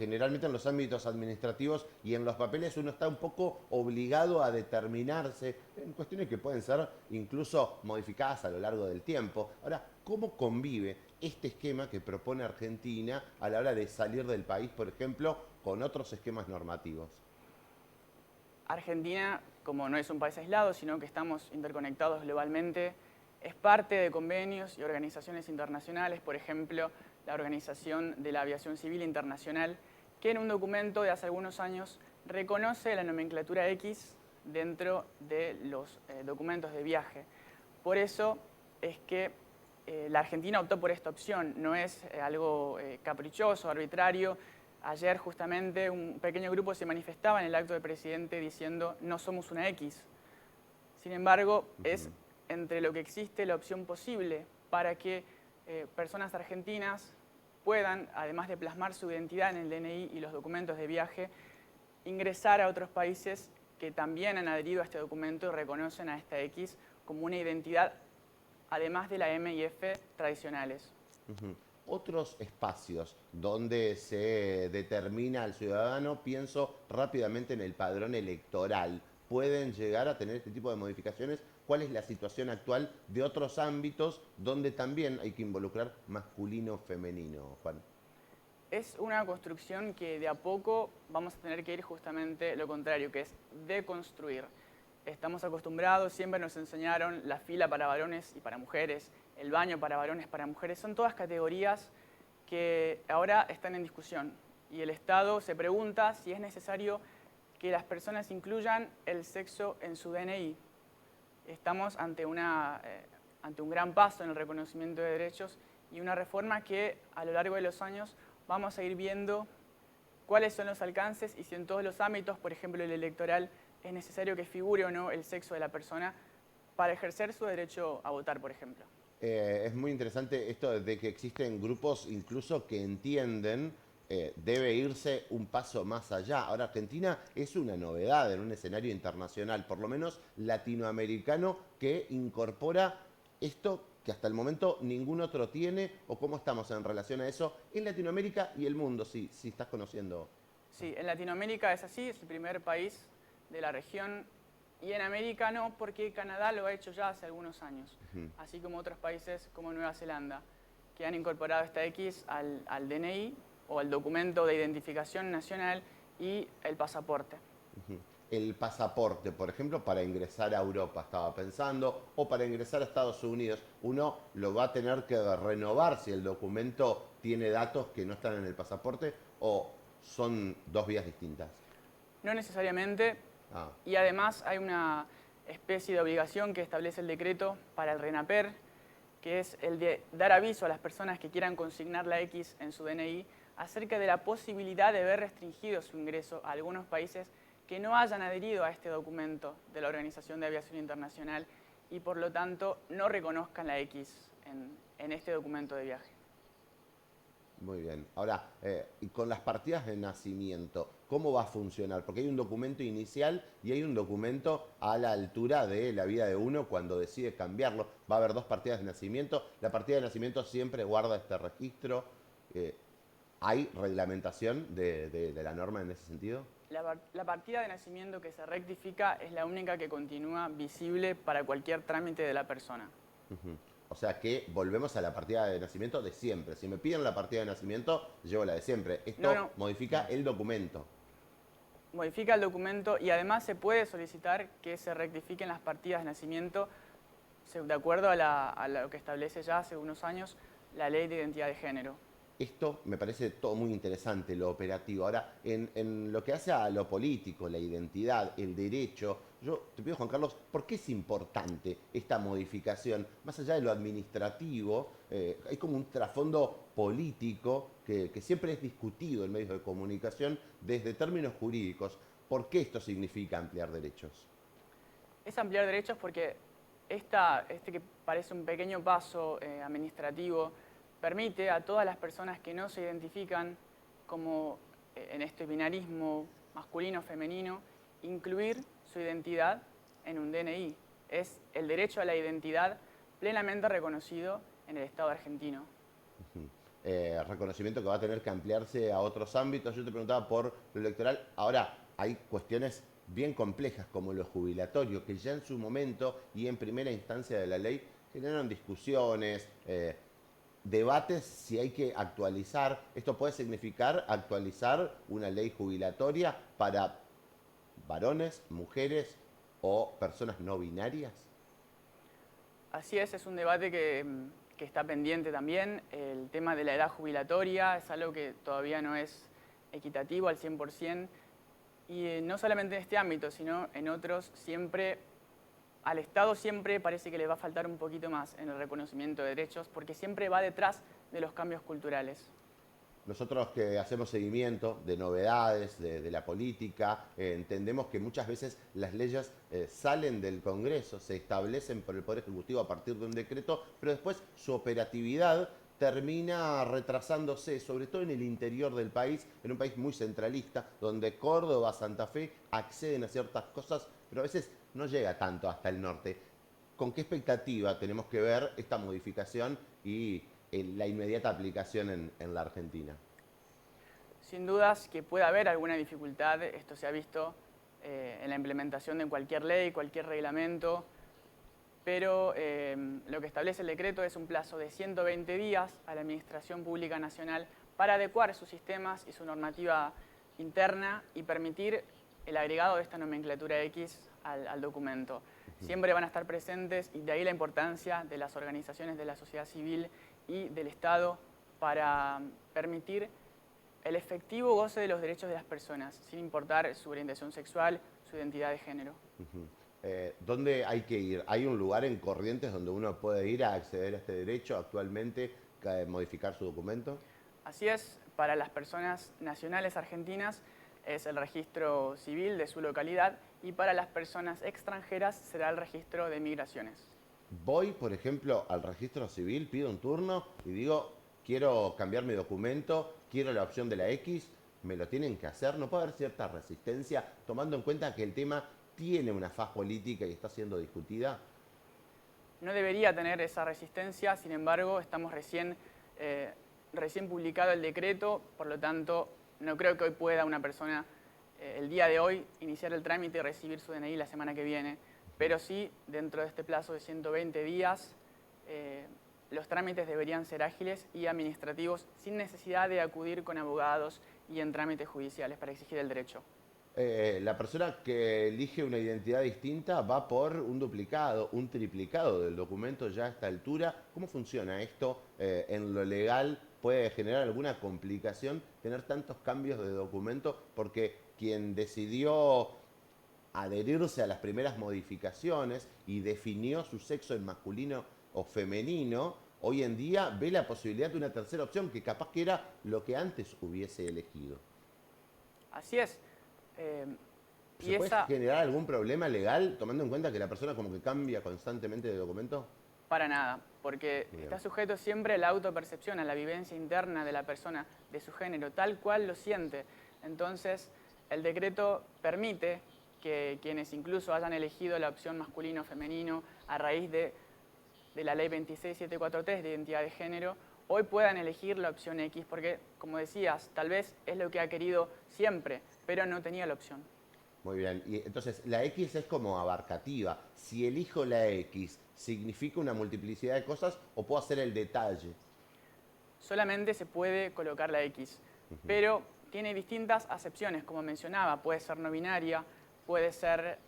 generalmente en los ámbitos administrativos y en los papeles uno está un poco obligado a determinarse en cuestiones que pueden ser incluso modificadas a lo largo del tiempo. Ahora, ¿cómo convive este esquema que propone Argentina a la hora de salir del país, por ejemplo, con otros esquemas normativos? Argentina, como no es un país aislado, sino que estamos interconectados globalmente, es parte de convenios y organizaciones internacionales, por ejemplo, la Organización de la Aviación Civil Internacional, que en un documento de hace algunos años reconoce la nomenclatura X dentro de los documentos de viaje. Por eso es que la Argentina optó por esta opción, no es algo caprichoso, arbitrario. Ayer justamente un pequeño grupo se manifestaba en el acto del presidente diciendo no somos una X. Sin embargo, es entre lo que existe la opción posible para que personas argentinas puedan, además de plasmar su identidad en el DNI y los documentos de viaje, ingresar a otros países que también han adherido a este documento y reconocen a esta X como una identidad, además de la M y F tradicionales. Otros espacios donde se determina al ciudadano, pienso rápidamente en el padrón electoral, pueden llegar a tener este tipo de modificaciones. ¿Cuál es la situación actual de otros ámbitos donde también hay que involucrar masculino femenino, Juan? Es una construcción que de a poco vamos a tener que ir justamente lo contrario, que es deconstruir. Estamos acostumbrados, siempre nos enseñaron la fila para varones y para mujeres, el baño para varones y para mujeres. Son todas categorías que ahora están en discusión. Y el Estado se pregunta si es necesario que las personas incluyan el sexo en su DNI. Estamos ante un gran paso en el reconocimiento de derechos y una reforma que a lo largo de los años vamos a ir viendo cuáles son los alcances y si en todos los ámbitos, por ejemplo el electoral, es necesario que figure o no el sexo de la persona para ejercer su derecho a votar, por ejemplo. Es muy interesante esto de que existen grupos incluso que entienden debe irse un paso más allá. Ahora, Argentina es una novedad en un escenario internacional, por lo menos latinoamericano, que incorpora esto que hasta el momento ningún otro tiene, o cómo estamos en relación a eso en Latinoamérica y el mundo, si estás conociendo. Sí, en Latinoamérica es así, es el primer país de la región y en América no, porque Canadá lo ha hecho ya hace algunos años, así como otros países como Nueva Zelanda, que han incorporado esta X al DNI o al documento de identificación nacional y el pasaporte. El pasaporte, por ejemplo, para ingresar a Europa, estaba pensando, o para ingresar a Estados Unidos, uno lo va a tener que renovar si el documento tiene datos que no están en el pasaporte, o son dos vías distintas. No necesariamente, Ah, y además hay una especie de obligación que establece el decreto para el RENAPER, que es el de dar aviso a las personas que quieran consignar la X en su DNI acerca de la posibilidad de ver restringido su ingreso a algunos países que no hayan adherido a este documento de la Organización de Aviación Internacional y por lo tanto no reconozcan la X en este documento de viaje. muy bien. Ahora, y con las partidas de nacimiento, ¿cómo va a funcionar? Porque hay un documento inicial y hay un documento a la altura de la vida de uno cuando decide cambiarlo. Va a haber dos partidas de nacimiento. La partida de nacimiento siempre guarda este registro. Eh, ¿Hay reglamentación de la norma en ese sentido? La partida de nacimiento que se rectifica es la única que continúa visible para cualquier trámite de la persona. O sea que volvemos a la partida de nacimiento de siempre. Si me piden la partida de nacimiento, llevo la de siempre. No, Esto no, modifica el documento. modifica el documento y además se puede solicitar que se rectifiquen las partidas de nacimiento de acuerdo a lo que establece ya hace unos años la Ley de Identidad de Género. Esto me parece todo muy interesante, lo operativo. Ahora, en lo que hace a lo político, la identidad, el derecho, yo te pido, Juan Carlos, ¿por qué es importante esta modificación? Más allá de lo administrativo, hay como un trasfondo político que siempre es discutido en medios de comunicación desde términos jurídicos. ¿Por qué esto significa ampliar derechos? Es ampliar derechos porque este que parece un pequeño paso administrativo permite a todas las personas que no se identifican como en este binarismo masculino-femenino incluir su identidad en un DNI. Es el derecho a la identidad plenamente reconocido en el Estado argentino. reconocimiento que va a tener que ampliarse a otros ámbitos. Yo te preguntaba por lo electoral. Ahora, hay cuestiones bien complejas como lo jubilatorio, que ya en su momento y en primera instancia de la ley generaron discusiones, debates si hay que actualizar. Esto puede significar actualizar una ley jubilatoria para varones, mujeres o personas no binarias. Así es un debate que está pendiente también. El tema de la edad jubilatoria es algo que todavía no es equitativo al 100%. Y no solamente en este ámbito, sino en otros, siempre, al Estado siempre parece que le va a faltar un poquito más en el reconocimiento de derechos, porque siempre va detrás de los cambios culturales. Nosotros que hacemos seguimiento de novedades, de la política, entendemos que muchas veces las leyes salen del Congreso, se establecen por el Poder Ejecutivo a partir de un decreto, pero después su operatividad termina retrasándose, sobre todo en el interior del país, en un país muy centralista, donde Córdoba, Santa Fe acceden a ciertas cosas, pero a veces no llega tanto hasta el norte. ¿Con qué expectativa tenemos que ver esta modificación y la inmediata aplicación en la Argentina? Sin dudas que puede haber alguna dificultad, esto se ha visto en la implementación de cualquier ley, cualquier reglamento, pero lo que establece el decreto es un plazo de 120 días a la Administración Pública Nacional para adecuar sus sistemas y su normativa interna y permitir el agregado de esta nomenclatura X al documento. Siempre van a estar presentes y de ahí la importancia de las organizaciones de la sociedad civil y del Estado para permitir el efectivo goce de los derechos de las personas, sin importar su orientación sexual, su identidad de género. ¿Dónde hay que ir? ¿Hay un lugar en Corrientes donde uno puede ir a acceder a este derecho actualmente, modificar su documento? Así es, para las personas nacionales argentinas es el registro civil de su localidad y para las personas extranjeras será el registro de migraciones. Voy, por ejemplo, al registro civil, pido un turno y digo, quiero cambiar mi documento, quiero la opción de la X, ¿me lo tienen que hacer? ¿No puede haber cierta resistencia, tomando en cuenta que el tema tiene una faz política y está siendo discutida? No debería tener esa resistencia, sin embargo, estamos recién publicado el decreto, por lo tanto, no creo que hoy pueda una persona, el día de hoy, iniciar el trámite y recibir su DNI la semana que viene, pero sí, dentro de este plazo de 120 días, los trámites deberían ser ágiles y administrativos sin necesidad de acudir con abogados y en trámites judiciales para exigir el derecho. La persona que elige una identidad distinta va por un duplicado, un triplicado del documento ya a esta altura. ¿Cómo funciona esto en lo legal? ¿Puede generar alguna complicación tener tantos cambios de documento? Porque quien decidió adherirse a las primeras modificaciones y definió su sexo en masculino o femenino, hoy en día ve la posibilidad de una tercera opción que capaz que era lo que antes hubiese elegido. Así es. ¿Se puede generar algún problema legal tomando en cuenta que la persona como que cambia constantemente de documento? Para nada, porque está sujeto siempre a la autopercepción, a la vivencia interna de la persona, de su género, tal cual lo siente. Entonces, el decreto permite que quienes incluso hayan elegido la opción masculino o femenino a raíz de la ley 26743 de identidad de género, hoy puedan elegir la opción X, porque, como decías, tal vez es lo que ha querido siempre, pero no tenía la opción. Muy bien, y entonces la X es como abarcativa. Si elijo la X, ¿significa una multiplicidad de cosas o puedo hacer el detalle? Solamente se puede colocar la X, pero tiene distintas acepciones, como mencionaba, puede ser no binaria, puede ser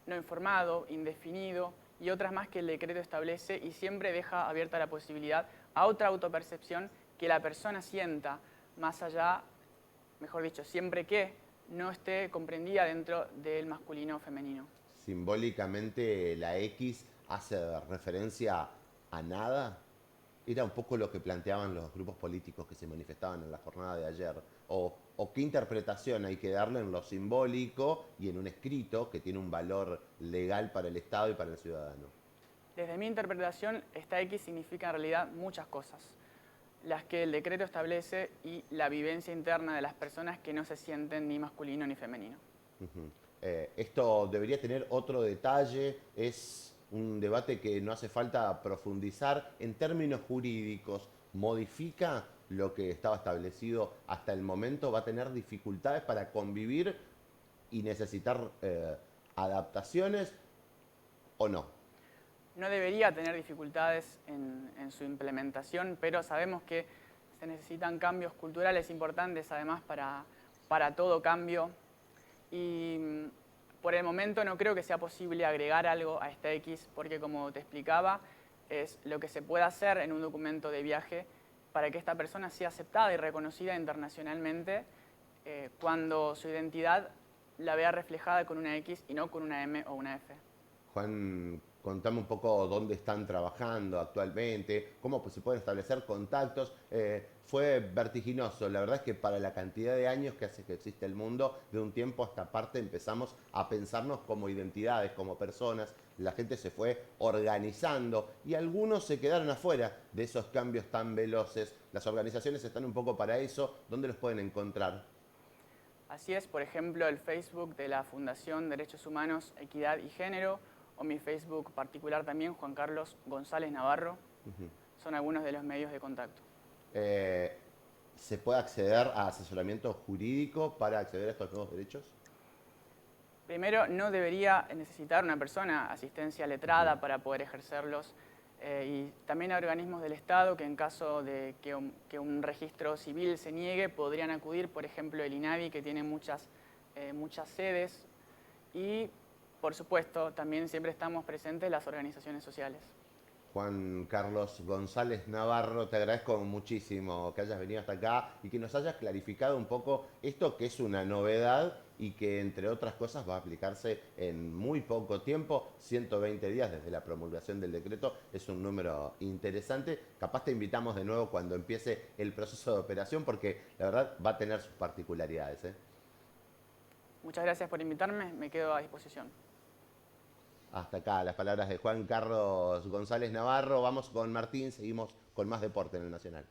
no informado, indefinido y otras más que el decreto establece y siempre deja abierta la posibilidad a otra autopercepción que la persona sienta más allá, mejor dicho, siempre que no esté comprendida dentro del masculino o femenino. Simbólicamente la X hace referencia a nada. Era un poco lo que planteaban los grupos políticos que se manifestaban en la jornada de ayer. O qué interpretación hay que darle en lo simbólico y en un escrito que tiene un valor legal para el Estado y para el ciudadano. Desde mi interpretación, esta X significa en realidad muchas cosas, las que el decreto establece y la vivencia interna de las personas que no se sienten ni masculino ni femenino. Esto debería tener otro detalle, es un debate que no hace falta profundizar. En términos jurídicos, ¿modifica lo que estaba establecido hasta el momento va a tener dificultades para convivir y necesitar adaptaciones o no? No debería tener dificultades en su implementación, pero sabemos que se necesitan cambios culturales importantes además para todo cambio. Y por el momento no creo que sea posible agregar algo a esta X, porque como te explicaba, es lo que se puede hacer en un documento de viaje para que esta persona sea aceptada y reconocida internacionalmente cuando su identidad la vea reflejada con una X y no con una M o una F. Juan, contame un poco dónde están trabajando actualmente, cómo se pueden establecer contactos. Fue vertiginoso, la verdad es que para la cantidad de años que hace que existe el mundo, de un tiempo a esta parte empezamos a pensarnos como identidades, como personas, la gente se fue organizando y algunos se quedaron afuera de esos cambios tan veloces. Las organizaciones están un poco para eso, ¿dónde los pueden encontrar? Así es, por ejemplo, el Facebook de la Fundación Derechos Humanos, Equidad y Género, o mi Facebook particular también, Juan Carlos González Navarro, son algunos de los medios de contacto. ¿Se puede acceder a asesoramiento jurídico para acceder a estos nuevos derechos? Primero, no debería necesitar una persona asistencia letrada para poder ejercerlos. Y también hay organismos del Estado que en caso de que un registro civil se niegue, podrían acudir, por ejemplo, el INAVI, que tiene muchas sedes. Y, por supuesto, también siempre estamos presentes las organizaciones sociales. Juan Carlos González Navarro, te agradezco muchísimo que hayas venido hasta acá y que nos hayas clarificado un poco esto que es una novedad y que entre otras cosas va a aplicarse en muy poco tiempo, 120 días desde la promulgación del decreto, es un número interesante. Capaz te invitamos de nuevo cuando empiece el proceso de operación porque la verdad va a tener sus particularidades. Muchas gracias por invitarme, me quedo a disposición. Hasta acá las palabras de Juan Carlos González Navarro. Vamos con Martín, seguimos con más deporte en el Nacional.